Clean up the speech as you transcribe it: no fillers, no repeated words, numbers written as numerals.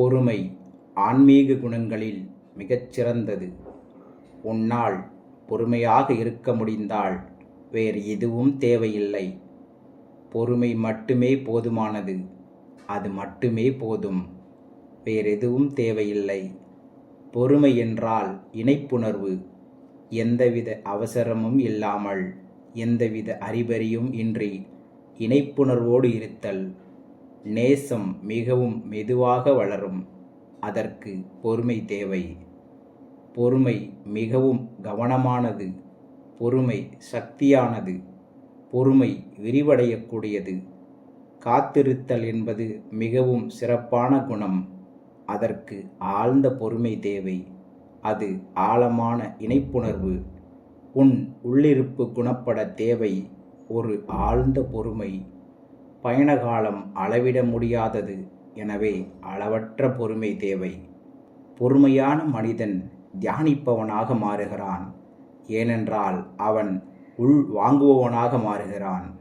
பொறுமை ஆன்மீக குணங்களில் மிகச்சிறந்தது. உன்னால் பொறுமையாக இருக்க முடிந்தால் வேறு எதுவும் தேவையில்லை. பொறுமை மட்டுமே போதுமானது. அது மட்டுமே போதும். வேறெதுவும் தேவையில்லை. பொறுமை என்றால் இணைப்புணர்வு. எந்தவித அவசரமும் இல்லாமல், எந்தவித அறிபறியும் இன்றி இணைப்புணர்வோடு இருத்தல். நேசம் மிகவும் மெதுவாக வளரும். அதற்கு பொறுமை தேவை. பொறுமை மிகவும் கவனமானது. பொறுமை சக்தியானது. பொறுமை விரிவடையக்கூடியது. காத்திருத்தல் என்பது மிகவும் சிறப்பான குணம். அதற்கு ஆழ்ந்த பொறுமை தேவை. அது ஆழமான இணைப்புணர்வு. உன் உள்ளிருப்பு குணப்பட தேவை ஒரு ஆழ்ந்த பொறுமை. பயணகாலம் அளவிட முடியாதது. எனவே அளவற்ற பொறுமை தேவை. பொறுமையான மனிதன் தியானிப்பவனாக மாறுகிறான். ஏனென்றால் அவன் உள் வாங்குபவனாக மாறுகிறான்.